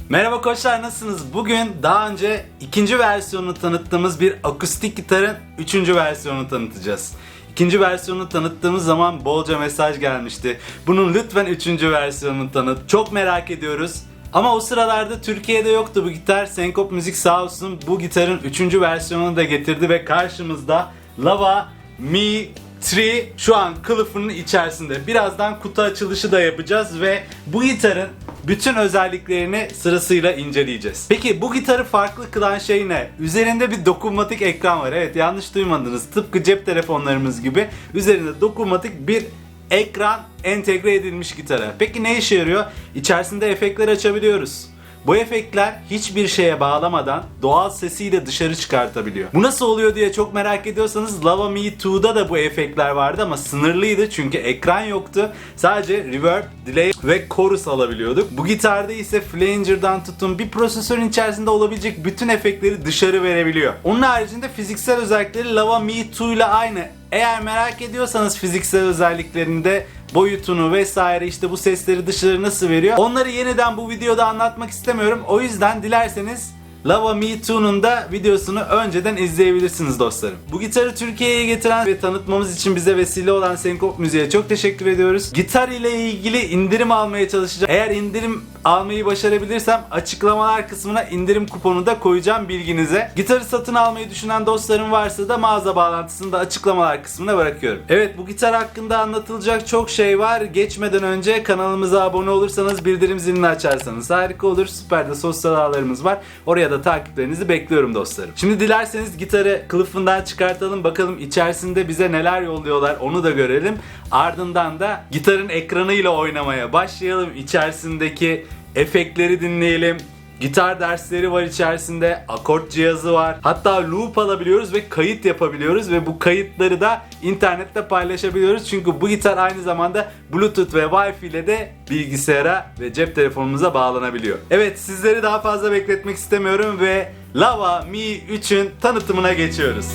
Merhaba koçlar, nasılsınız? Bugün daha önce ikinci versiyonunu tanıttığımız bir akustik gitarın üçüncü versiyonunu tanıtacağız. İkinci versiyonunu tanıttığımız zaman bolca mesaj gelmişti. Bunun lütfen üçüncü versiyonunu tanıt. Çok merak ediyoruz. Ama o sıralarda Türkiye'de yoktu bu gitar. Senkop Müzik sağ olsun bu gitarın üçüncü versiyonunu da getirdi ve karşımızda Lava Mi 3 şu an kılıfının içerisinde. Birazdan kutu açılışı da yapacağız ve bu gitarın bütün özelliklerini sırasıyla inceleyeceğiz. Peki bu gitarı farklı kılan şey ne? Üzerinde bir dokunmatik ekran var. Evet, yanlış duymadınız. Tıpkı cep telefonlarımız gibi üzerinde dokunmatik bir ekran entegre edilmiş gitara. Peki ne işe yarıyor? İçerisinde efektler açabiliyoruz. Bu efektler hiçbir şeye bağlamadan doğal sesiyle dışarı çıkartabiliyor. Bu nasıl oluyor diye çok merak ediyorsanız Lava Mi 2'da da bu efektler vardı ama sınırlıydı çünkü ekran yoktu. Sadece reverb, delay ve chorus alabiliyorduk. Bu gitarda ise flanger'dan tutun bir prosesörün içerisinde olabilecek bütün efektleri dışarı verebiliyor. Onun haricinde fiziksel özellikleri Lava Mi 2 ile aynı. Eğer merak ediyorsanız fiziksel özelliklerinde boyutunu vesaire işte bu sesleri dışarı nasıl veriyor, onları yeniden bu videoda anlatmak istemiyorum. O yüzden dilerseniz Lava Mi 2'nun da videosunu önceden izleyebilirsiniz dostlarım. Bu gitarı Türkiye'ye getiren ve tanıtmamız için bize vesile olan Senkop Müziğe çok teşekkür ediyoruz. Gitar ile ilgili indirim almaya çalışacağım. Eğer indirim almayı başarabilirsem açıklamalar kısmına indirim kuponu da koyacağım bilginize. Gitarı satın almayı düşünen dostlarım varsa da mağaza bağlantısını da açıklamalar kısmına bırakıyorum. Evet, bu gitar hakkında anlatılacak çok şey var. Geçmeden önce kanalımıza abone olursanız, bildirim zilini açarsanız harika olur. Süper de sosyal ağlarımız var. Oraya da takiplerinizi bekliyorum dostlarım. Şimdi dilerseniz gitarı kılıfından çıkartalım, bakalım içerisinde bize neler yolluyorlar onu da görelim. Ardından da gitarın ekranıyla oynamaya başlayalım. İçerisindeki efektleri dinleyelim. Gitar dersleri var içerisinde, akort cihazı var. Hatta loop alabiliyoruz ve kayıt yapabiliyoruz ve bu kayıtları da internette paylaşabiliyoruz. Çünkü bu gitar aynı zamanda Bluetooth ve Wi-Fi ile de bilgisayara ve cep telefonumuza bağlanabiliyor. Evet, sizleri daha fazla bekletmek istemiyorum ve Lava Mi 3'ün tanıtımına geçiyoruz.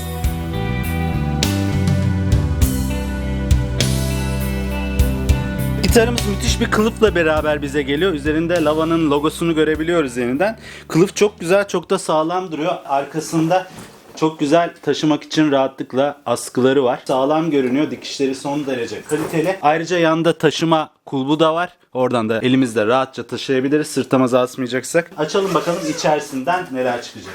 Gitarımız müthiş bir kılıfla beraber bize geliyor. Üzerinde Lava'nın logosunu görebiliyoruz yeniden. Kılıf çok güzel, çok da sağlam duruyor. Arkasında çok güzel taşımak için rahatlıkla askıları var. Sağlam görünüyor. Dikişleri son derece kaliteli. Ayrıca yanında taşıma kulbu da var. Oradan da elimizle rahatça taşıyabiliriz. Sırtımıza asmayacaksak. Açalım bakalım içerisinden neler çıkacak.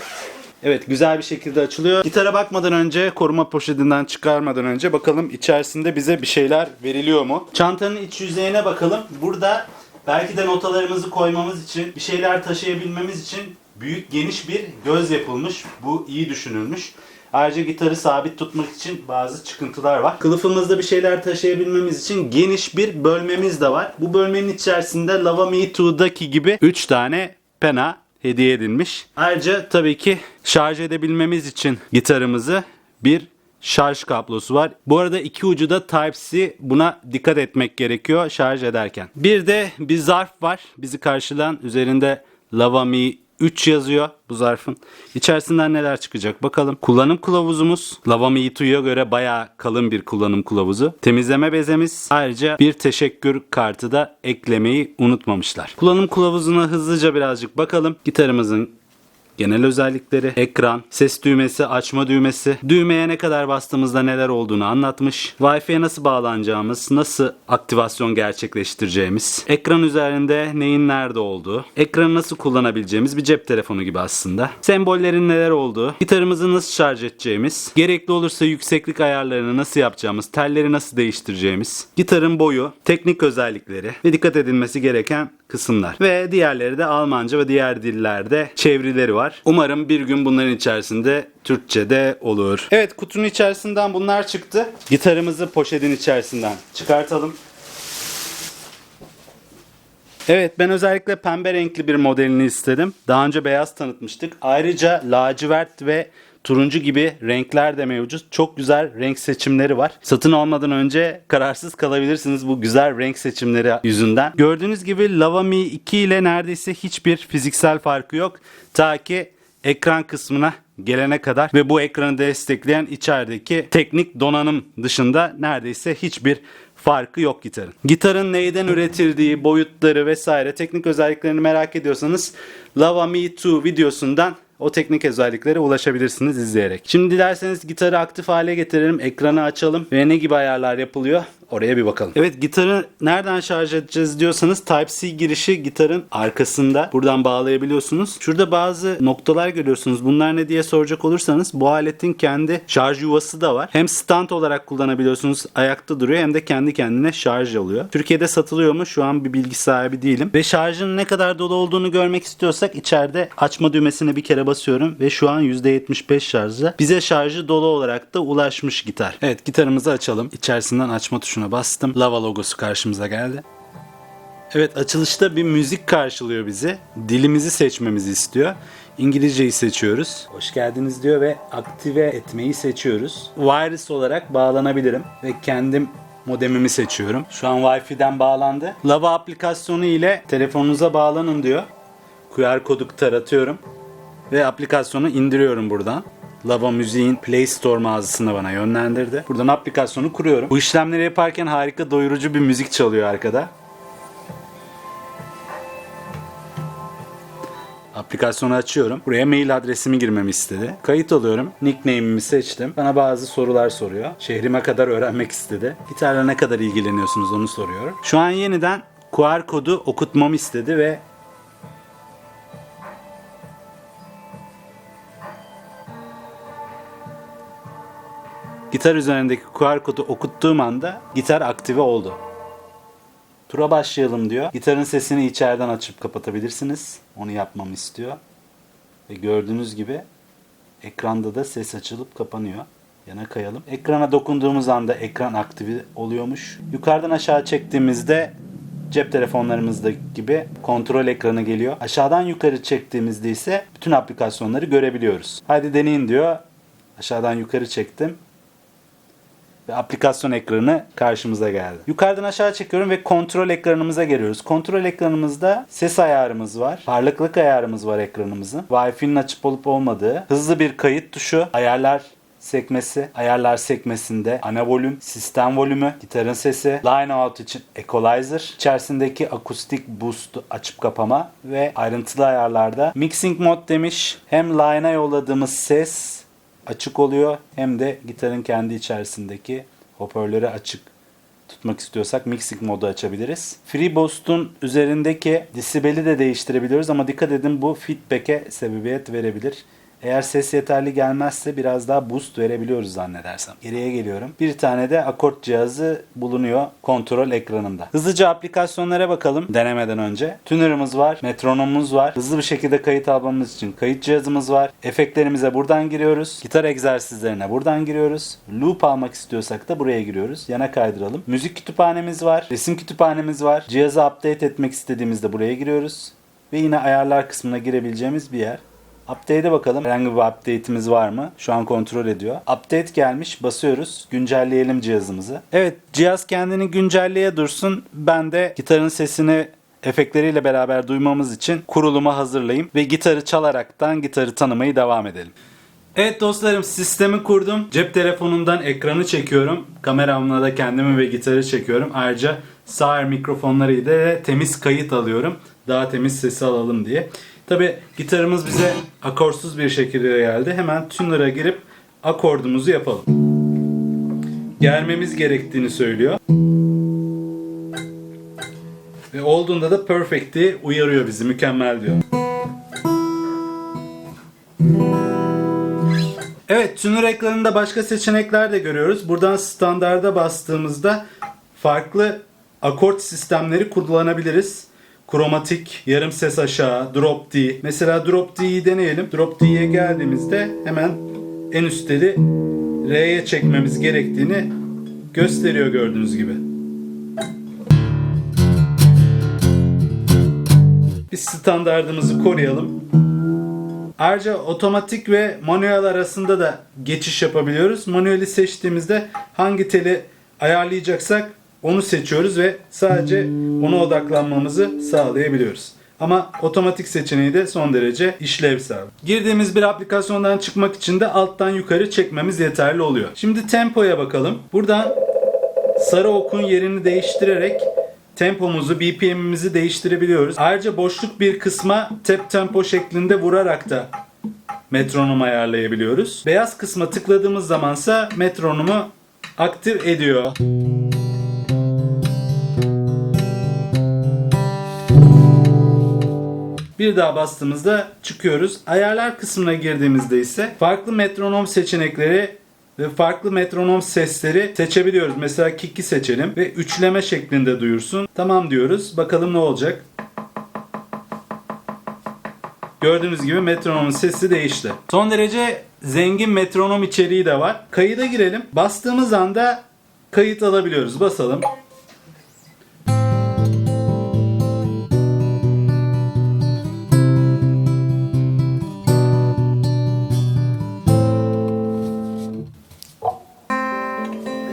Evet, güzel bir şekilde açılıyor. Gitara bakmadan önce, koruma poşetinden çıkarmadan önce bakalım içerisinde bize bir şeyler veriliyor mu? Çantanın iç yüzeyine bakalım. Burada belki de notalarımızı koymamız için, bir şeyler taşıyabilmemiz için büyük geniş bir göz yapılmış. Bu iyi düşünülmüş. Ayrıca gitarı sabit tutmak için bazı çıkıntılar var. Kılıfımızda bir şeyler taşıyabilmemiz için geniş bir bölmemiz de var. Bu bölmenin içerisinde Lava Mi 2'daki gibi 3 tane pena hediye edilmiş. Ayrıca tabii ki şarj edebilmemiz için gitarımızı bir şarj kablosu var. Bu arada iki ucu da Type-C. Buna dikkat etmek gerekiyor şarj ederken. Bir de bir zarf var. Bizi karşılayan, üzerinde Lava Mi 3 yazıyor bu zarfın. İçerisinden neler çıkacak bakalım. Kullanım kılavuzumuz. Lava Mi 2'ye göre bayağı kalın bir kullanım kılavuzu. Temizleme bezemiz. Ayrıca bir teşekkür kartı da eklemeyi unutmamışlar. Kullanım kılavuzuna hızlıca birazcık bakalım. Gitarımızın genel özellikleri, ekran, ses düğmesi, açma düğmesi, düğmeye ne kadar bastığımızda neler olduğunu anlatmış, Wi-Fi'ye nasıl bağlanacağımız, nasıl aktivasyon gerçekleştireceğimiz, ekran üzerinde neyin nerede olduğu, ekranı nasıl kullanabileceğimiz bir cep telefonu gibi aslında, sembollerin neler olduğu, gitarımızı nasıl şarj edeceğimiz, gerekli olursa yükseklik ayarlarını nasıl yapacağımız, telleri nasıl değiştireceğimiz, gitarın boyu, teknik özellikleri ve dikkat edilmesi gereken kısımlar. Ve diğerleri de Almanca ve diğer dillerde çevirileri var. Umarım bir gün bunların içerisinde Türkçe'de olur. Evet, kutunun içerisinden bunlar çıktı. Gitarımızı poşetin içerisinden çıkartalım. Evet, ben özellikle pembe renkli bir modelini istedim. Daha önce beyaz tanıtmıştık. Ayrıca lacivert ve turuncu gibi renkler de mevcut. Çok güzel renk seçimleri var. Satın almadan önce kararsız kalabilirsiniz bu güzel renk seçimleri yüzünden. Gördüğünüz gibi Lava Mi 2 ile neredeyse hiçbir fiziksel farkı yok. Ta ki ekran kısmına gelene kadar ve bu ekranı destekleyen içerideki teknik donanım dışında neredeyse hiçbir farkı yok gitarın. Gitarın neyden üretildiği, boyutları vesaire teknik özelliklerini merak ediyorsanız Lava Me Too videosundan o teknik özelliklere ulaşabilirsiniz izleyerek. Şimdi dilerseniz gitarı aktif hale getirelim, ekranı açalım ve ne gibi ayarlar yapılıyor oraya bir bakalım. Evet, gitarı nereden şarj edeceğiz diyorsanız Type-C girişi gitarın arkasında. Buradan bağlayabiliyorsunuz. Şurada bazı noktalar görüyorsunuz. Bunlar ne diye soracak olursanız bu aletin kendi şarj yuvası da var. Hem stand olarak kullanabiliyorsunuz, ayakta duruyor, hem de kendi kendine şarj alıyor. Türkiye'de satılıyor mu? Şu an bir bilgi sahibi değilim. Ve şarjın ne kadar dolu olduğunu görmek istiyorsak içeride açma düğmesine bir kere basıyorum ve şu an %75 şarjda. Bize şarjı dolu olarak da ulaşmış gitar. Evet, gitarımızı açalım. İçerisinden açma tuşuna bastım. Lava logosu karşımıza geldi. Evet, açılışta bir müzik karşılıyor bizi. Dilimizi seçmemizi istiyor. İngilizceyi seçiyoruz. Hoş geldiniz diyor ve aktive etmeyi seçiyoruz. Wireless olarak bağlanabilirim ve kendim modemimi seçiyorum. Şu an Wi-Fi'den bağlandı. Lava aplikasyonu ile telefonunuza bağlanın diyor. QR kodu taratıyorum ve aplikasyonu indiriyorum buradan. Lava Müziğin Play Store mağazasına bana yönlendirdi. Buradan aplikasyonu kuruyorum. Bu işlemleri yaparken harika doyurucu bir müzik çalıyor arkada. Aplikasyonu açıyorum. Buraya mail adresimi girmemi istedi. Kayıt alıyorum. Nickname'imi seçtim. Bana bazı sorular soruyor. Şehrime kadar öğrenmek istedi. Gitarla ne kadar ilgileniyorsunuz onu soruyor. Şu an yeniden QR kodu okutmamı istedi ve gitar üzerindeki QR kodu okuttuğum anda gitar aktive oldu. Tura başlayalım diyor. Gitarın sesini içeriden açıp kapatabilirsiniz. Onu yapmamı istiyor. Ve gördüğünüz gibi ekranda da ses açılıp kapanıyor. Yana kayalım. Ekrana dokunduğumuz anda ekran aktive oluyormuş. Yukarıdan aşağı çektiğimizde cep telefonlarımızdaki gibi kontrol ekranı geliyor. Aşağıdan yukarı çektiğimizde ise bütün aplikasyonları görebiliyoruz. Hadi deneyin diyor. Aşağıdan yukarı çektim. Ve aplikasyon ekranı karşımıza geldi. Yukarıdan aşağı çekiyorum ve kontrol ekranımıza geliyoruz. Kontrol ekranımızda ses ayarımız var. Parlaklık ayarımız var ekranımızın. Wi-Fi'nin açıp olup olmadığı. Hızlı bir kayıt tuşu. Ayarlar sekmesi. Ayarlar sekmesinde ana volüm, sistem volümü, gitarın sesi, line out için equalizer, içerisindeki akustik boost açıp kapama ve ayrıntılı ayarlarda mixing mod demiş. Hem line'a yolladığımız ses açık oluyor hem de gitarın kendi içerisindeki hoparlörü açık tutmak istiyorsak mixing modu açabiliriz. FreeBoost'un üzerindeki desibeli de değiştirebiliyoruz ama dikkat edin, bu feedback'e sebebiyet verebilir. Eğer ses yeterli gelmezse biraz daha boost verebiliyoruz zannedersem. Geriye geliyorum. Bir tane de akort cihazı bulunuyor kontrol ekranında. Hızlıca aplikasyonlara bakalım denemeden önce. Tuner'ımız var, metronomumuz var. Hızlı bir şekilde kayıt almamız için kayıt cihazımız var. Efektlerimize buradan giriyoruz. Gitar egzersizlerine buradan giriyoruz. Loop almak istiyorsak da buraya giriyoruz. Yana kaydıralım. Müzik kütüphanemiz var. Resim kütüphanemiz var. Cihazı update etmek istediğimizde buraya giriyoruz. Ve yine ayarlar kısmına girebileceğimiz bir yer. Update'e bakalım. Herhangi bir update'imiz var mı? Şu an kontrol ediyor. Update gelmiş. Basıyoruz. Güncelleyelim cihazımızı. Evet, cihaz kendini güncelleye dursun. Ben de gitarın sesini efektleriyle beraber duymamız için kurulumu hazırlayayım ve gitarı çalaraktan gitarı tanımayı devam edelim. Evet dostlarım, sistemi kurdum. Cep telefonundan ekranı çekiyorum. Kameramla da kendimi ve gitarı çekiyorum. Ayrıca sağır mikrofonlarıyla da temiz kayıt alıyorum. Daha temiz sesi alalım diye. Tabi gitarımız bize akorsuz bir şekilde geldi. Hemen tuner'a girip akordumuzu yapalım. Germemiz gerektiğini söylüyor. Ve olduğunda da perfect diye uyarıyor bizi. Mükemmel diyor. Evet, tuner ekranında başka seçenekler de görüyoruz. Buradan standarda bastığımızda farklı akort sistemleri kullanabiliriz. Kromatik, yarım ses aşağı, drop D. Mesela drop D'yi deneyelim. Drop D'ye geldiğimizde hemen en üst teli R'ye çekmemiz gerektiğini gösteriyor gördüğünüz gibi. Biz standardımızı koruyalım. Ayrıca otomatik ve manuel arasında da geçiş yapabiliyoruz. Manueli seçtiğimizde hangi teli ayarlayacaksak onu seçiyoruz ve sadece ona odaklanmamızı sağlayabiliyoruz. Ama otomatik seçeneği de son derece işlevsel. Girdiğimiz bir aplikasyondan çıkmak için de alttan yukarı çekmemiz yeterli oluyor. Şimdi tempoya bakalım. Buradan sarı okun yerini değiştirerek tempomuzu, BPM'imizi değiştirebiliyoruz. Ayrıca boşluk bir kısma tap tempo şeklinde vurarak da metronomu ayarlayabiliyoruz. Beyaz kısma tıkladığımız zamansa metronomu aktif ediyor. Bir daha bastığımızda çıkıyoruz. Ayarlar kısmına girdiğimizde ise farklı metronom seçenekleri ve farklı metronom sesleri seçebiliyoruz. Mesela kick'i seçelim ve üçleme şeklinde duyursun. Tamam diyoruz. Bakalım ne olacak. Gördüğünüz gibi metronomun sesi değişti. Son derece zengin metronom içeriği de var. Kayıda girelim. Bastığımız anda kayıt alabiliyoruz. Basalım.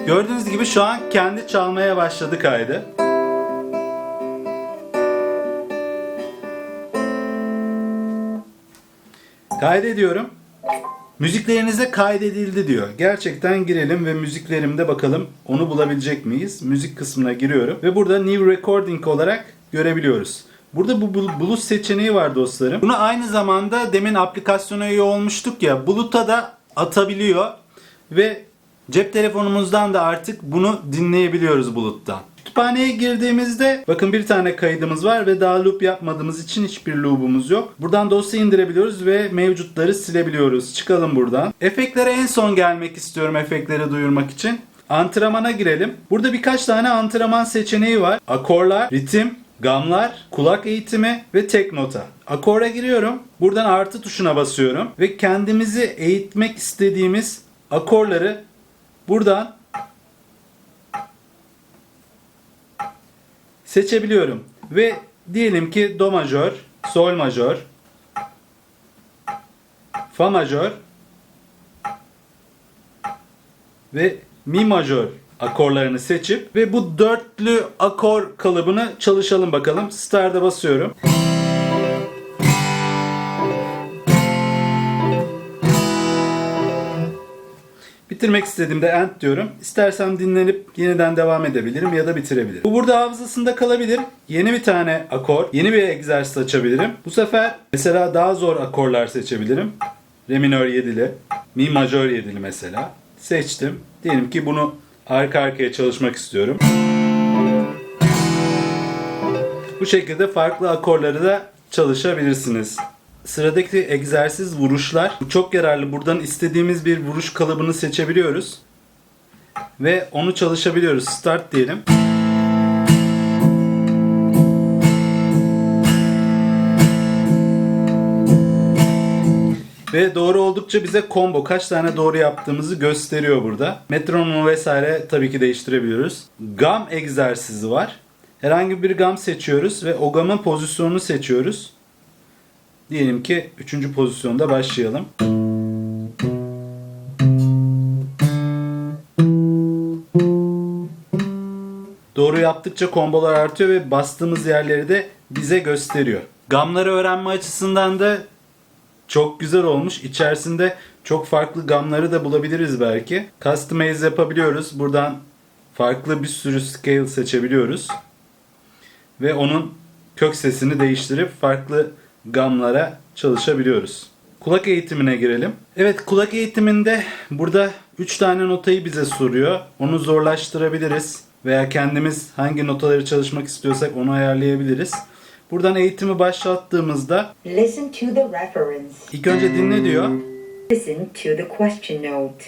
Gördüğünüz gibi şu an kendi çalmaya başladı kaydı. Kaydediyorum. Müziklerinize kaydedildi diyor. Gerçekten girelim ve müziklerimde bakalım onu bulabilecek miyiz? Müzik kısmına giriyorum ve burada New Recording olarak görebiliyoruz. Burada bu bulut seçeneği var dostlarım. Bunu aynı zamanda demin aplikasyona üye olmuştuk ya, buluta da atabiliyor ve cep telefonumuzdan da artık bunu dinleyebiliyoruz buluttan. Kütüphaneye girdiğimizde bakın bir tane kaydımız var ve daha loop yapmadığımız için hiçbir loop'umuz yok. Buradan dosya indirebiliyoruz ve mevcutları silebiliyoruz. Çıkalım buradan. Efektlere en son gelmek istiyorum efektleri duyurmak için. Antrenmana girelim. Burada birkaç tane antrenman seçeneği var. Akorlar, ritim, gamlar, kulak eğitimi ve tek nota. Akora giriyorum. Buradan artı tuşuna basıyorum ve kendimizi eğitmek istediğimiz akorları buradan seçebiliyorum. Ve diyelim ki do majör, sol majör, fa majör ve mi majör akorlarını seçip ve bu dörtlü akor kalıbını çalışalım bakalım. Start'a basıyorum. Bitirmek istediğimde end diyorum. İstersem dinlenip yeniden devam edebilirim ya da bitirebilirim. Bu burada hafızasında kalabilir. Yeni bir tane akor, yeni bir egzersiz açabilirim. Bu sefer mesela daha zor akorlar seçebilirim. Re minör 7'li, mi majör 7'li mesela. Seçtim. Diyelim ki bunu arka arkaya çalışmak istiyorum. Bu şekilde farklı akorları da çalışabilirsiniz. Sıradaki egzersiz vuruşlar. Bu çok yararlı. Buradan istediğimiz bir vuruş kalıbını seçebiliyoruz. Ve onu çalışabiliyoruz. Start diyelim. Ve doğru oldukça bize combo kaç tane doğru yaptığımızı gösteriyor burada. Metronomu vesaire tabii ki değiştirebiliyoruz. Gam egzersizi var. Herhangi bir gam seçiyoruz ve o gamın pozisyonunu seçiyoruz. Diyelim ki 3. pozisyonda başlayalım. Doğru yaptıkça kombolar artıyor ve bastığımız yerleri de bize gösteriyor. Gamları öğrenme açısından da çok güzel olmuş. İçerisinde çok farklı gamları da bulabiliriz belki. Customize yapabiliyoruz. Buradan farklı bir sürü scale seçebiliyoruz. Ve onun kök sesini değiştirip farklı gamlara çalışabiliyoruz. Kulak eğitimine girelim. Evet, kulak eğitiminde burada 3 tane notayı bize soruyor. Onu zorlaştırabiliriz veya kendimiz hangi notaları çalışmak istiyorsak onu ayarlayabiliriz. Buradan eğitimi başlattığımızda Listen to the reference. ilk önce dinle diyor. Listen to the question note.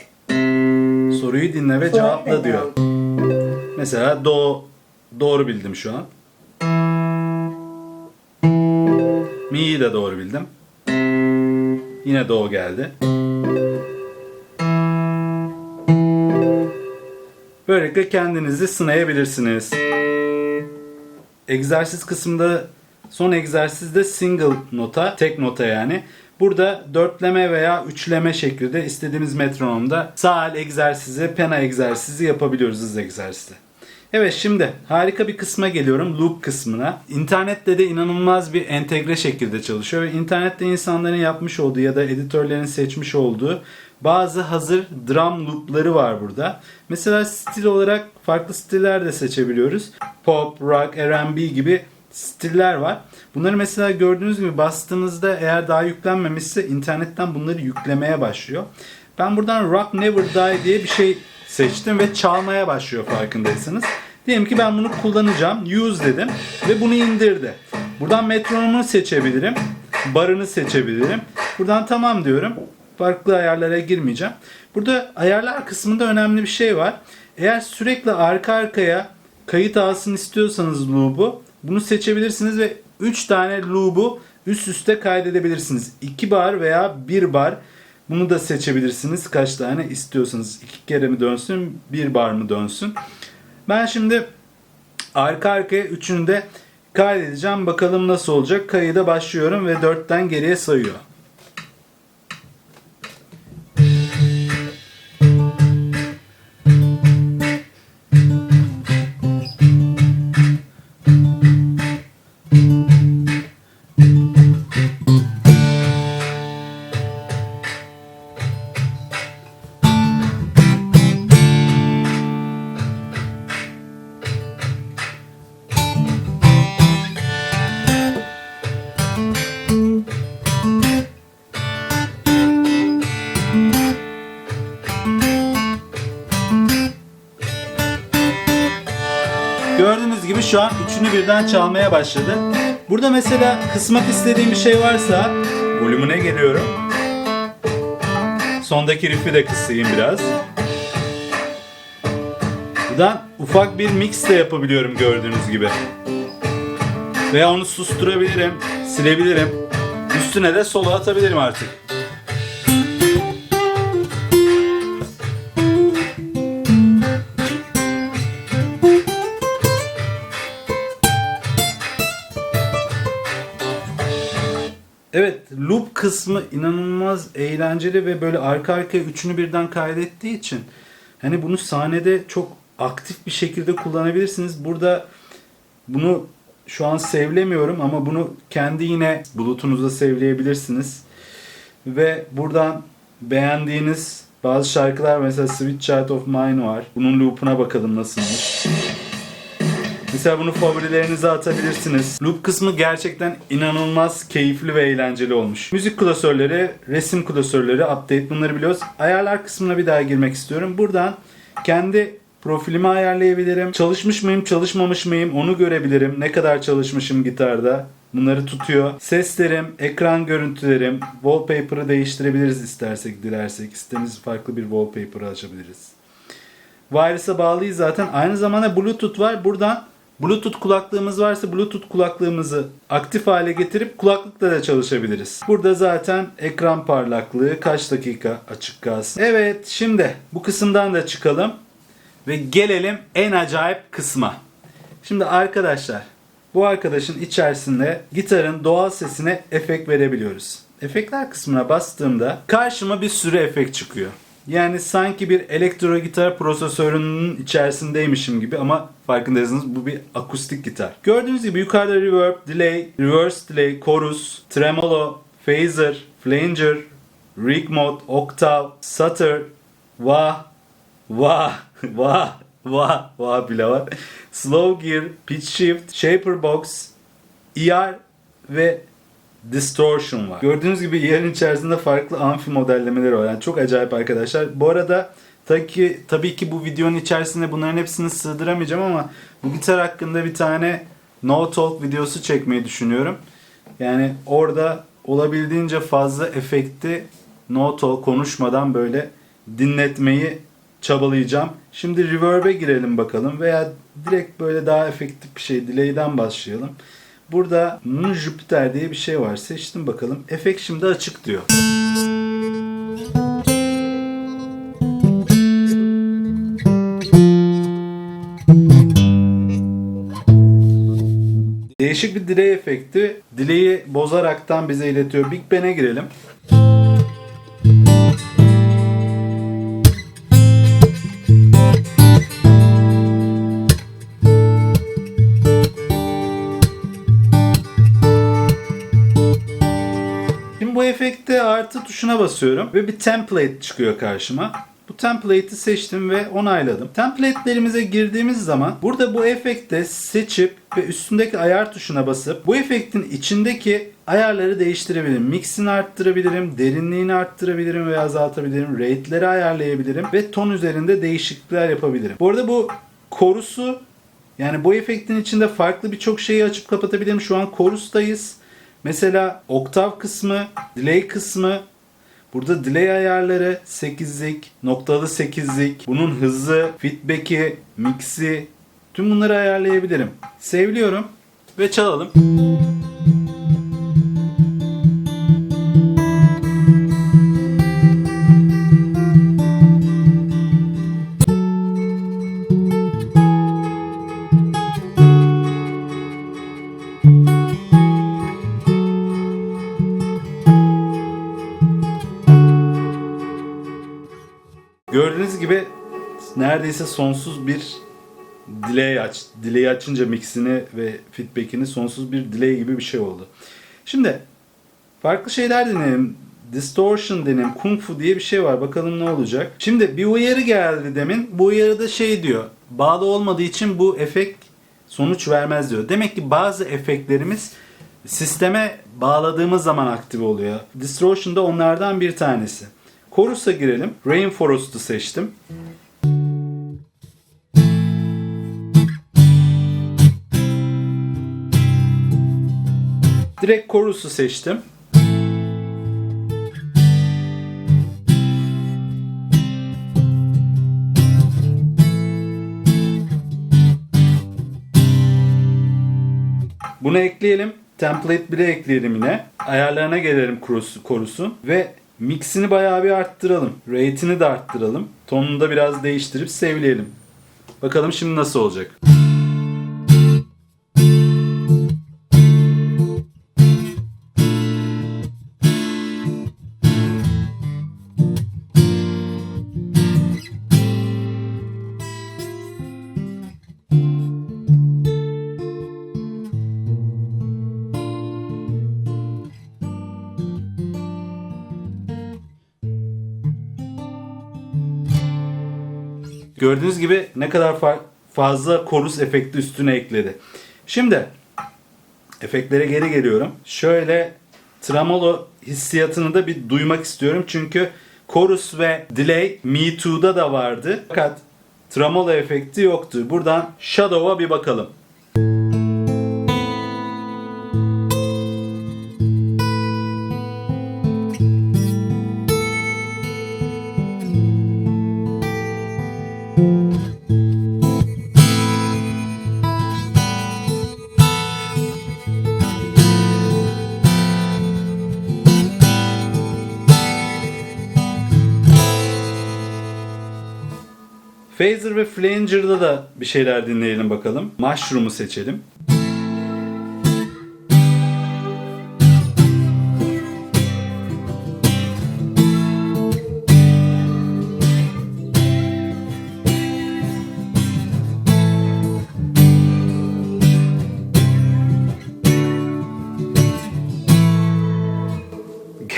Soruyu dinle ve cevapla diyor. Mesela do doğru bildim şu an. Mi'yi de doğru bildim. Yine do geldi. Böylelikle kendinizi sınayabilirsiniz. Egzersiz kısmında son egzersizde single nota, tek nota yani. Burada dörtleme veya üçleme şeklinde istediğimiz metronomda sağ el egzersizi, pena egzersizi yapabiliyoruz, hız egzersizi. Evet, şimdi harika bir kısma geliyorum, loop kısmına. İnternette de inanılmaz bir entegre şekilde çalışıyor ve internette insanların yapmış olduğu ya da editörlerin seçmiş olduğu bazı hazır drum loop'ları var burada. Mesela stil olarak farklı stiller de seçebiliyoruz. Pop, rock, R&B gibi stiller var. Bunları mesela gördüğünüz gibi bastığınızda eğer daha yüklenmemişse internetten bunları yüklemeye başlıyor. Ben buradan Rock Never Die diye bir şey seçtim ve çalmaya başlıyor farkındaysanız. Diyelim ki ben bunu kullanacağım. Use dedim ve bunu indirdi. Buradan metronomu seçebilirim. Barını seçebilirim. Buradan tamam diyorum. Farklı ayarlara girmeyeceğim. Burada ayarlar kısmında önemli bir şey var. Eğer sürekli arka arkaya kayıt alsın istiyorsanız loop'u bunu seçebilirsiniz ve 3 tane loop'u üst üste kaydedebilirsiniz. 2 bar veya 1 bar. Bunu da seçebilirsiniz. Kaç tane istiyorsanız. 2 kere mi dönsün, 1 bar mı dönsün. Ben şimdi arka arkaya üçünü de kaydedeceğim. Bakalım nasıl olacak. Kayıda başlıyorum ve 4'ten geriye sayıyor. Gördüğünüz gibi şu an üçünü birden çalmaya başladı. Burada mesela kısmak istediğim bir şey varsa volümüne geliyorum. Sondaki riff'i de kısayım biraz. Buradan ufak bir mix de yapabiliyorum gördüğünüz gibi. Veya onu susturabilirim, silebilirim. Üstüne de solo atabilirim artık. Evet, loop kısmı inanılmaz eğlenceli ve böyle arka arkaya üçünü birden kaydettiği için hani bunu sahnede çok aktif bir şekilde kullanabilirsiniz. Burada bunu şu an save'lemiyorum ama bunu kendi yine bulut'unuzda save'leyebilirsiniz. Ve buradan beğendiğiniz bazı şarkılar, mesela Sweet Child of Mine var. Bunun loop'una bakalım nasılmış. Mesela bunu favorilerinize atabilirsiniz. Loop kısmı gerçekten inanılmaz keyifli ve eğlenceli olmuş. Müzik klasörleri, resim klasörleri, update, bunları biliyoruz. Ayarlar kısmına bir daha girmek istiyorum. Buradan kendi profilimi ayarlayabilirim. Çalışmış mıyım, çalışmamış mıyım onu görebilirim. Ne kadar çalışmışım gitarda. Bunları tutuyor. Seslerim, ekran görüntülerim, wallpaper'ı değiştirebiliriz istersek, dilersek. İstediğimiz farklı bir wallpaper'ı açabiliriz. Wireless'a bağlıyız zaten. Aynı zamanda Bluetooth var. Buradan Bluetooth kulaklığımız varsa Bluetooth kulaklığımızı aktif hale getirip kulaklıkla da çalışabiliriz. Burada zaten ekran parlaklığı, kaç dakika açık kalsın. Evet, şimdi bu kısımdan da çıkalım ve gelelim en acayip kısma. Şimdi arkadaşlar, bu arkadaşın içerisinde gitarın doğal sesine efekt verebiliyoruz. Efektler kısmına bastığımda karşıma bir sürü efekt çıkıyor. Yani sanki bir elektro gitar prosesörünün içerisindeymişim gibi ama farkındaysanız bu bir akustik gitar. Gördüğünüz gibi yukarıda reverb, delay, reverse delay, chorus, tremolo, phaser, flanger, rig mode, octave, stutter, wah, wah, wah, wah, wah bile var. Slow gear, pitch shift, shaper box, ER ve distortion var. Gördüğünüz gibi yerin içerisinde farklı amfi modellemeleri var. Yani çok acayip arkadaşlar. Bu arada tabii ki bu videonun içerisinde bunların hepsini sığdıramayacağım ama bu gitar hakkında bir tane no talk videosu çekmeyi düşünüyorum. Yani orada olabildiğince fazla efekti no talk, konuşmadan böyle dinletmeyi çabalayacağım. Şimdi reverb'e girelim bakalım veya direkt böyle daha efektif bir şey, delay'den başlayalım. Burada Jupiter diye bir şey var. Seçtim bakalım. Efekt şimdi açık diyor. Değişik bir delay efekti. Delay'i bozaraktan bize iletiyor. Big Band'e girelim. Şimdi bu efekte artı tuşuna basıyorum ve bir template çıkıyor karşıma. Bu template'i seçtim ve onayladım. Template'lerimize girdiğimiz zaman burada bu efekte seçip ve üstündeki ayar tuşuna basıp bu efektin içindeki ayarları değiştirebilirim. Mix'ini arttırabilirim, derinliğini arttırabilirim veya azaltabilirim, rate'leri ayarlayabilirim ve ton üzerinde değişiklikler yapabilirim. Bu arada bu korusu, yani bu efektin içinde farklı birçok şeyi açıp kapatabilirim. Şu an chorus'tayız. Mesela oktav kısmı, delay kısmı, burada delay ayarları, 8'lik, noktalı 8'lik, bunun hızı, feedback'i, mix'i, tüm bunları ayarlayabilirim. Save'liyorum ve çalalım. Gördüğünüz gibi neredeyse sonsuz bir delay delay açınca mixini ve feedback'ini sonsuz bir delay gibi bir şey oldu. Şimdi farklı şeyler deneyelim. Distortion deneyelim. Kung Fu diye bir şey var. Bakalım ne olacak. Şimdi bir uyarı geldi demin. Bu uyarıda şey diyor. Bağlı olmadığı için bu efekt sonuç vermez diyor. Demek ki bazı efektlerimiz sisteme bağladığımız zaman aktive oluyor. Distortion da onlardan bir tanesi. Chorus'a girelim. Rainforest'u seçtim. Direkt chorus'u seçtim. Bunu ekleyelim. Template 1'e ekleyelim yine. Ayarlarına gelelim chorus'un ve mix'ini bayağı bir arttıralım. Rate'ini de arttıralım. Tonunu da biraz değiştirip save'leyelim. Bakalım şimdi nasıl olacak. Gördüğünüz gibi ne kadar fazla chorus efekti üstüne ekledi. Şimdi efektlere geri geliyorum. Şöyle tremolo hissiyatını da bir duymak istiyorum. Çünkü chorus ve delay Me Too'da da vardı. Fakat tremolo efekti yoktu. Buradan Shadow'a bir bakalım. Phaser ve Flanger'da da bir şeyler dinleyelim bakalım. Mushroom'u seçelim.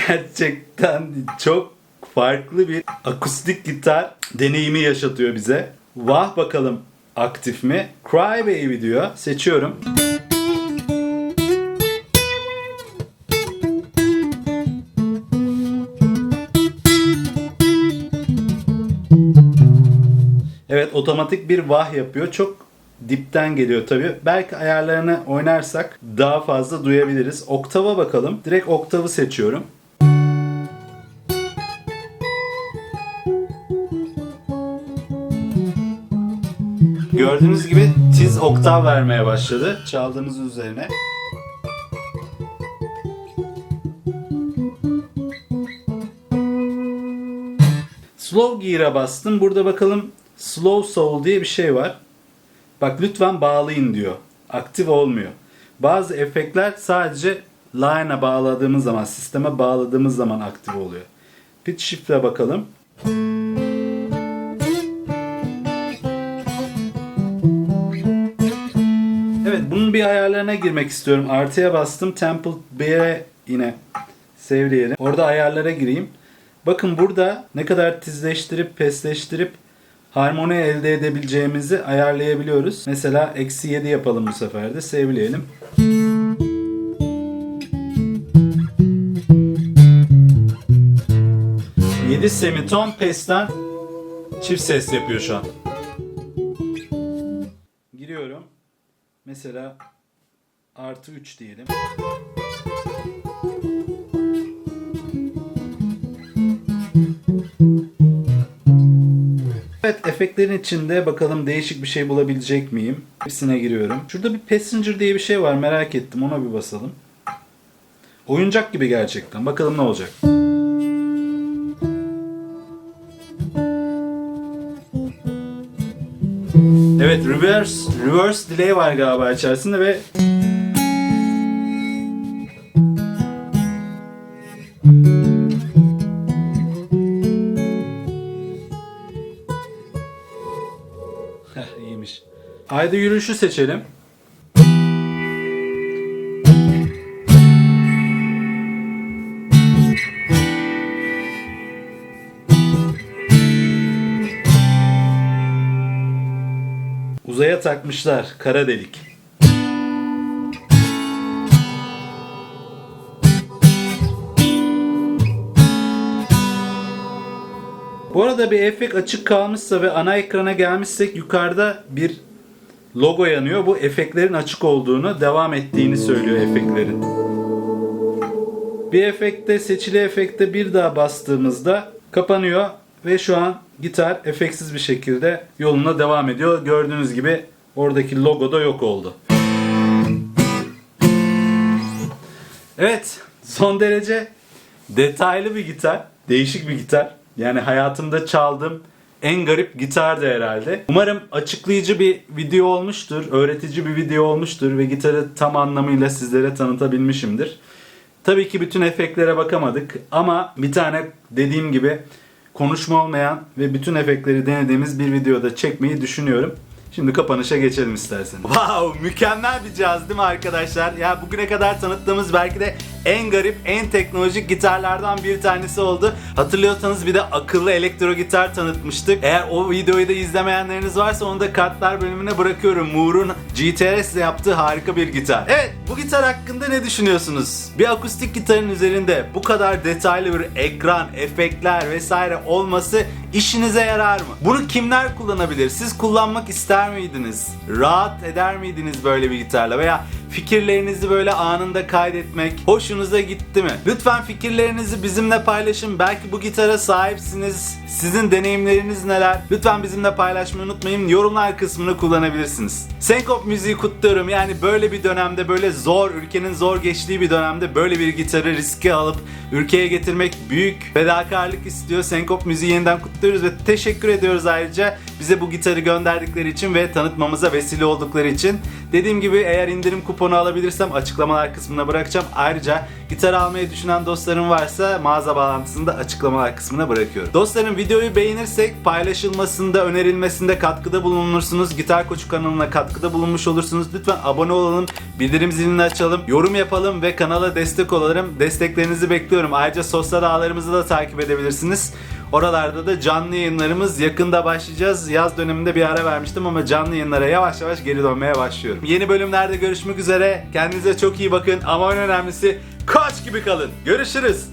Gerçekten çok farklı bir akustik gitar deneyimi yaşatıyor bize. Vah bakalım aktif mi? Cry Baby diyor. Seçiyorum. Evet, otomatik bir vah yapıyor. Çok dipten geliyor tabii. Belki ayarlarını oynarsak daha fazla duyabiliriz. Oktava bakalım. Direkt oktavı seçiyorum. Gördüğünüz gibi tiz oktav vermeye başladı çaldığımız üzerine. Slow Gear'a bastım. Burada bakalım Slow Soul diye bir şey var. Bak lütfen bağlayın diyor. Aktif olmuyor. Bazı efektler sadece line'a bağladığımız zaman, sisteme bağladığımız zaman aktif oluyor. Pitch Shift'e bakalım. Evet, bunun bir ayarlarına girmek istiyorum. Artıya bastım. Temple 1'e yine Sevleyelim. Orada ayarlara gireyim. Bakın burada ne kadar tizleştirip pesleştirip harmoni elde edebileceğimizi ayarlayabiliyoruz. Mesela -7 yapalım bu sefer de. Sevleyelim. Yedi semiton pesten çift ses yapıyor şu an. Giriyorum. Mesela +3 diyelim. Evet, efektlerin içinde bakalım değişik bir şey bulabilecek miyim? Hepsine giriyorum. Şurada bir Passenger diye bir şey var, merak ettim, ona bir basalım. Oyuncak gibi gerçekten. Bakalım ne olacak. Evet, reverse delay var galiba içerisinde ve iyiymiş. Haydi yürüyüşü seçelim. Uzaya takmışlar, kara delik. Bu arada bir efekt açık kalmışsa ve ana ekrana gelmişsek yukarıda bir logo yanıyor. Bu efektlerin açık olduğunu, devam ettiğini söylüyor efektlerin. Bir efekte, seçili efekte bir daha bastığımızda kapanıyor ve şu an gitar efektsiz bir şekilde yoluna devam ediyor. Gördüğünüz gibi oradaki logo da yok oldu. Evet, son derece detaylı bir gitar, değişik bir gitar. Yani hayatımda çaldığım en garip gitardı herhalde. Umarım açıklayıcı bir video olmuştur, öğretici bir video olmuştur ve gitarı tam anlamıyla sizlere tanıtabilmişimdir. Tabii ki bütün efektlere bakamadık ama bir tane dediğim gibi konuşma olmayan ve bütün efektleri denediğimiz bir videoda çekmeyi düşünüyorum. Şimdi kapanışa geçelim isterseniz. Wow, mükemmel bir cihaz değil mi arkadaşlar? Ya bugüne kadar tanıttığımız belki de en garip, en teknolojik gitarlardan bir tanesi oldu. Hatırlıyorsanız bir de akıllı elektro gitar tanıtmıştık. Eğer o videoyu da izlemeyenleriniz varsa onu da kartlar bölümüne bırakıyorum. Moore'un GTRS ile yaptığı harika bir gitar. Evet, bu gitar hakkında ne düşünüyorsunuz? Bir akustik gitarın üzerinde bu kadar detaylı bir ekran, efektler vesaire olması işinize yarar mı? Bunu kimler kullanabilir? Siz kullanmak ister miydiniz? Rahat eder miydiniz böyle bir gitarla? Veya fikirlerinizi böyle anında kaydetmek hoşunuza gitti mi? Lütfen fikirlerinizi bizimle paylaşın. Belki bu gitara sahipsiniz. Sizin deneyimleriniz neler? Lütfen bizimle paylaşmayı unutmayın. Yorumlar kısmını kullanabilirsiniz. Senkop müziği kutluyorum. Yani böyle bir dönemde, böyle zor, ülkenin zor geçtiği bir dönemde böyle bir gitarı riske alıp ülkeye getirmek büyük fedakarlık istiyor. Senkop müziği yeniden kutluyoruz ve teşekkür ediyoruz ayrıca bize bu gitarı gönderdikleri için ve tanıtmamıza vesile oldukları için. Dediğim gibi eğer indirim kuponu alabilirsem açıklamalar kısmına bırakacağım. Ayrıca gitar almayı düşünen dostlarım varsa mağaza bağlantısını da açıklamalar kısmına bırakıyorum. Dostlarım, videoyu beğenirsek paylaşılmasında, önerilmesinde katkıda bulunursunuz. Gitar Koçu kanalına katkıda bulunmuş olursunuz. Lütfen abone olalım, bildirim zilini açalım, yorum yapalım ve kanala destek olalım. Desteklerinizi bekliyorum. Ayrıca sosyal ağlarımızı da takip edebilirsiniz. Oralarda da canlı yayınlarımız yakında başlayacağız. Yaz döneminde bir ara vermiştim ama canlı yayınlara yavaş yavaş geri dönmeye başlıyorum. Yeni bölümlerde görüşmek üzere. Kendinize çok iyi bakın ama en önemlisi koç gibi kalın. Görüşürüz.